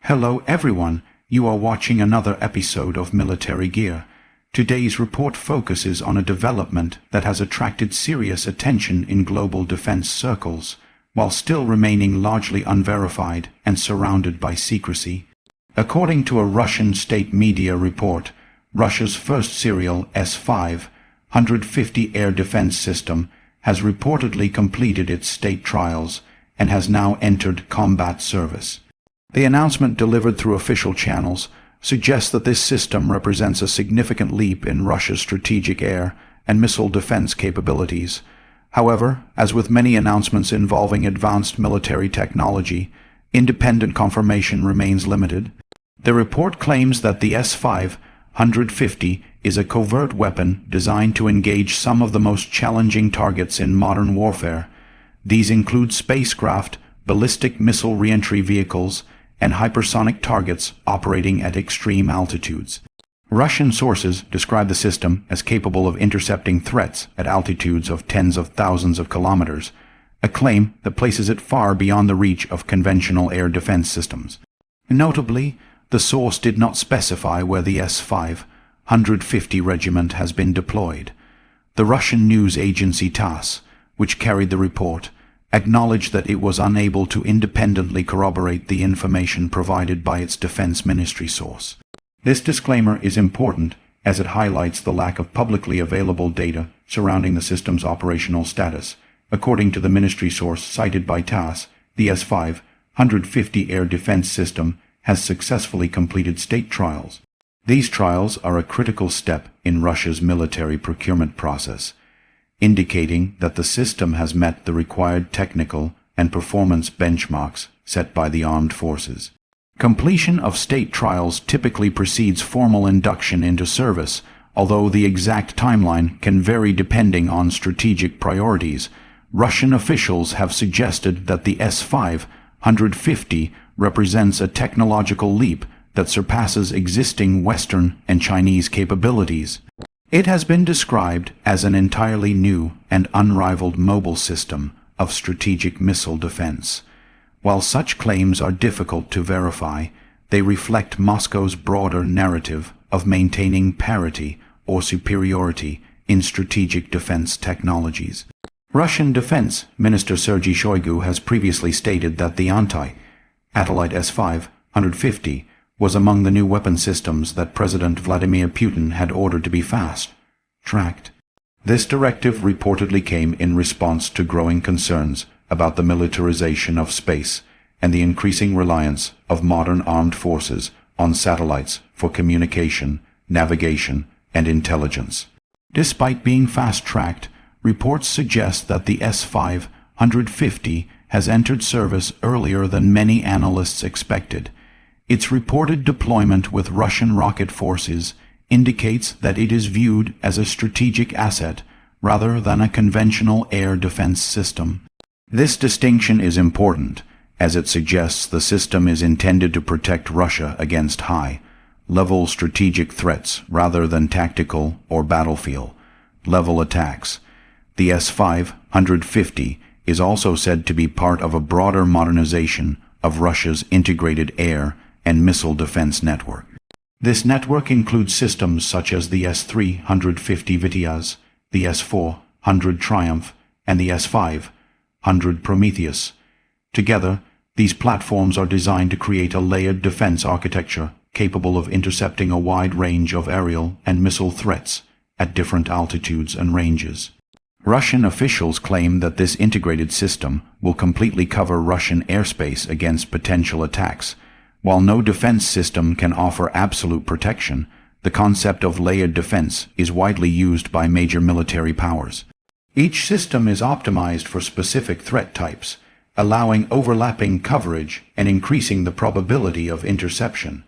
Hello everyone, you are watching another episode of Military Gear. Today's report focuses on a development that has attracted serious attention in global defense circles, while still remaining largely unverified and surrounded by secrecy. According to a Russian state media report, Russia's first serial S-550 air defense system has reportedly completed its state trials and has now entered combat service. The announcement delivered through official channels suggests that this system represents a significant leap in Russia's strategic air and missile defense capabilities. However, as with many announcements involving advanced military technology, independent confirmation remains limited. The report claims that the S-550 is a covert weapon designed to engage some of the most challenging targets in modern warfare. These include spacecraft, ballistic missile reentry vehicles, and hypersonic targets operating at extreme altitudes. Russian sources describe the system as capable of intercepting threats at altitudes of tens of thousands of kilometers, a claim that places it far beyond the reach of conventional air defense systems. Notably, the source did not specify where the S-550 regiment has been deployed. The Russian news agency TASS, which carried the report, acknowledged that it was unable to independently corroborate the information provided by its defense ministry source. This disclaimer is important as it highlights the lack of publicly available data surrounding the system's operational status. According to the ministry source cited by TASS, the S-550 air defense system has successfully completed state trials. These trials are a critical step in Russia's military procurement process, indicating that the system has met the required technical and performance benchmarks set by the armed forces. Completion of state trials typically precedes formal induction into service, although the exact timeline can vary depending on strategic priorities. Russian officials have suggested that the S-550 represents a technological leap that surpasses existing Western and Chinese capabilities. It has been described as an entirely new and unrivaled mobile system of strategic missile defense. While such claims are difficult to verify, they reflect Moscow's broader narrative of maintaining parity or superiority in strategic defense technologies. Russian Defense Minister Sergei Shoigu has previously stated that the anti-satellite S-550 was among the new weapon systems that President Vladimir Putin had ordered to be fast-tracked. This directive reportedly came in response to growing concerns about the militarization of space and the increasing reliance of modern armed forces on satellites for communication, navigation, and intelligence. Despite being fast-tracked, reports suggest that the S-550 has entered service earlier than many analysts expected. Its reported deployment with Russian rocket forces indicates that it is viewed as a strategic asset rather than a conventional air defense system. This distinction is important, as it suggests the system is intended to protect Russia against high-level strategic threats rather than tactical or battlefield-level attacks. The S-550 is also said to be part of a broader modernization of Russia's integrated air and missile defense network. This network includes systems such as the S-350 Vityaz, the S-400 Triumph, and the S-500 Prometheus. Together, these platforms are designed to create a layered defense architecture capable of intercepting a wide range of aerial and missile threats at different altitudes and ranges. Russian officials claim that this integrated system will completely cover Russian airspace against potential attacks. While no defense system can offer absolute protection, the concept of layered defense is widely used by major military powers. Each system is optimized for specific threat types, allowing overlapping coverage and increasing the probability of interception.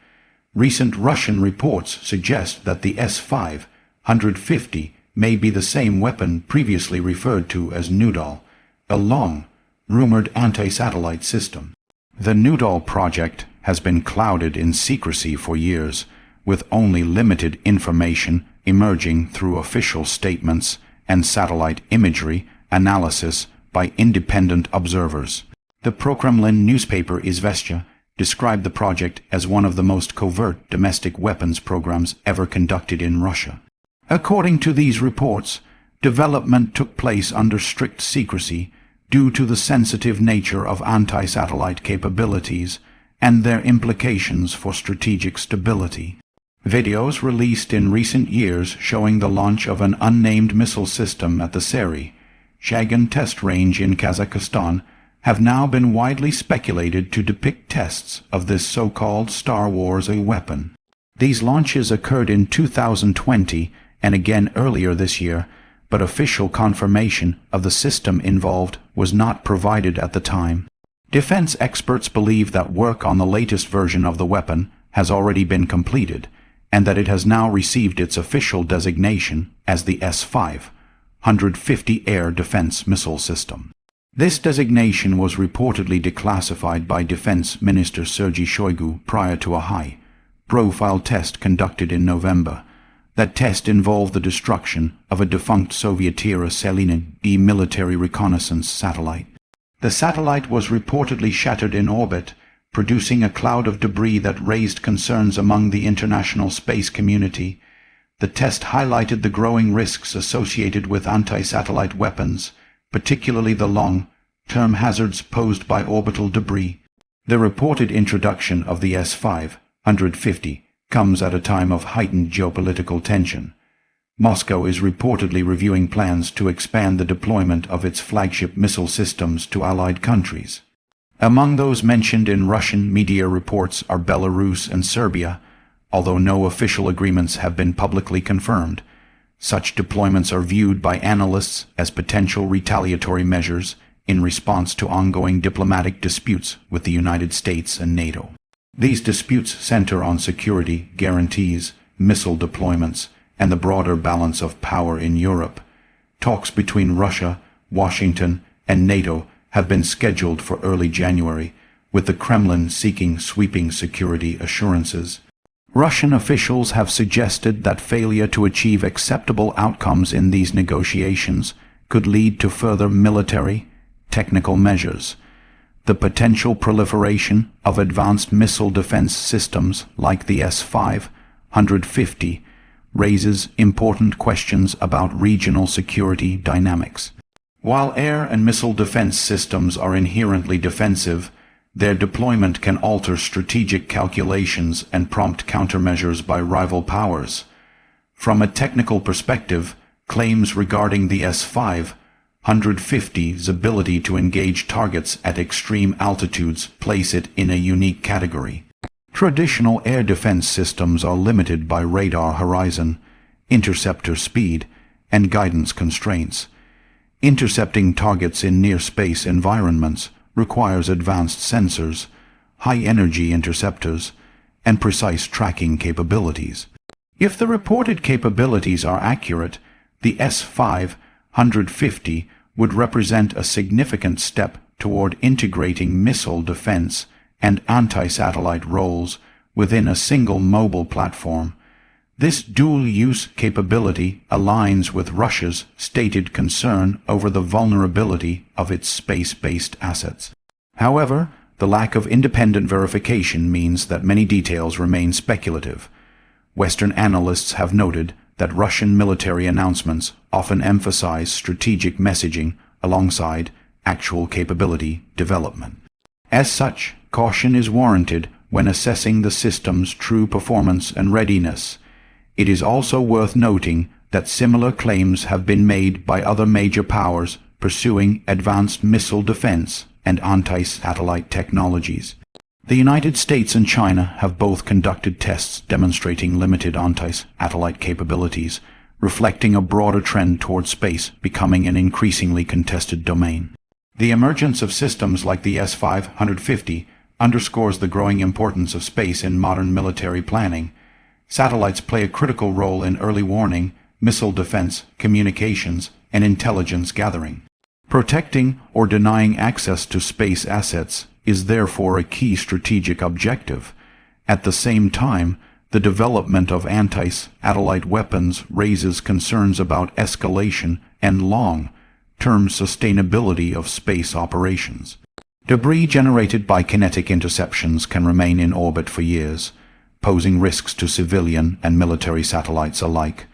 Recent Russian reports suggest that the S-550 may be the same weapon previously referred to as Noodle, a long-rumored anti-satellite system. The Noodle project has been clouded in secrecy for years, with only limited information emerging through official statements and satellite imagery analysis by independent observers. The pro-Kremlin newspaper Izvestia described the project as one of the most covert domestic weapons programs ever conducted in Russia. According to these reports, development took place under strict secrecy due to the sensitive nature of anti-satellite capabilities and their implications for strategic stability. Videos released in recent years showing the launch of an unnamed missile system at the Zaporizhzhia test range in Kazakhstan have now been widely speculated to depict tests of this so-called Star Wars weapon. These launches occurred in 2020 and again earlier this year, but official confirmation of the system involved was not provided at the time. Defense experts believe that work on the latest version of the weapon has already been completed, and that it has now received its official designation as the S-550 air defense missile system. This designation was reportedly declassified by Defense Minister Sergei Shoigu prior to a high-profile test conducted in November. That test involved the destruction of a defunct Soviet-era Liman military reconnaissance satellite. The satellite was reportedly shattered in orbit, producing a cloud of debris that raised concerns among the international space community. The test highlighted the growing risks associated with anti-satellite weapons, particularly the long-term hazards posed by orbital debris. The reported introduction of the S-550 comes at a time of heightened geopolitical tension. Moscow is reportedly reviewing plans to expand the deployment of its flagship missile systems to allied countries. Among those mentioned in Russian media reports are Belarus and Serbia, although no official agreements have been publicly confirmed. Such deployments are viewed by analysts as potential retaliatory measures in response to ongoing diplomatic disputes with the United States and NATO. These disputes center on security guarantees, missile deployments, and the broader balance of power in Europe. Talks between Russia, Washington, and NATO have been scheduled for early January, with the Kremlin seeking sweeping security assurances. Russian officials have suggested that failure to achieve acceptable outcomes in these negotiations could lead to further military, technical measures. The potential proliferation of advanced missile defense systems like the S-550 raises important questions about regional security dynamics. While air and missile defense systems are inherently defensive, their deployment can alter strategic calculations and prompt countermeasures by rival powers. From a technical perspective, claims regarding the S-550's ability to engage targets at extreme altitudes place it in a unique category. Traditional air defense systems are limited by radar horizon, interceptor speed, and guidance constraints. Intercepting targets in near-space environments requires advanced sensors, high-energy interceptors, and precise tracking capabilities. If the reported capabilities are accurate, the S-550 would represent a significant step toward integrating missile defense and anti-satellite roles within a single mobile platform. This dual-use capability aligns with Russia's stated concern over the vulnerability of its space-based assets. However, the lack of independent verification means that many details remain speculative. Western analysts have noted that Russian military announcements often emphasize strategic messaging alongside actual capability development. As such, caution is warranted when assessing the system's true performance and readiness. It is also worth noting that similar claims have been made by other major powers pursuing advanced missile defense and anti-satellite technologies. The United States and China have both conducted tests demonstrating limited anti-satellite capabilities, reflecting a broader trend toward space becoming an increasingly contested domain. The emergence of systems like the S-550 underscores the growing importance of space in modern military planning. Satellites play a critical role in early warning, missile defense, communications, and intelligence gathering. Protecting or denying access to space assets is therefore a key strategic objective. At the same time, the development of anti-satellite weapons raises concerns about escalation and long-term sustainability of space operations. Debris generated by kinetic interceptions can remain in orbit for years, posing risks to civilian and military satellites alike.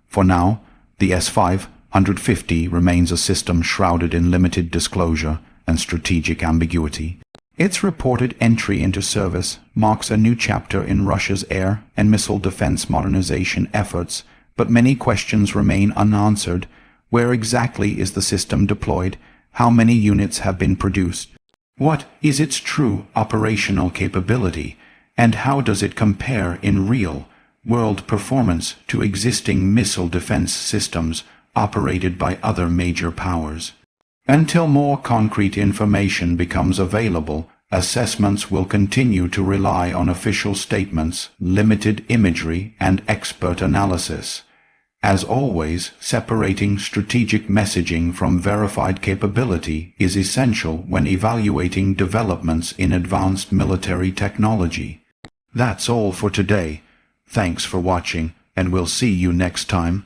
For now, the S-550 remains a system shrouded in limited disclosure and strategic ambiguity. Its reported entry into service marks a new chapter in Russia's air and missile defense modernization efforts, but many questions remain unanswered. Where exactly is the system deployed? How many units have been produced? What is its true operational capability? And how does it compare in real-world performance to existing missile defense systems operated by other major powers? Until more concrete information becomes available, assessments will continue to rely on official statements, limited imagery, and expert analysis. As always, separating strategic messaging from verified capability is essential when evaluating developments in advanced military technology. That's all for today. Thanks for watching, and we'll see you next time.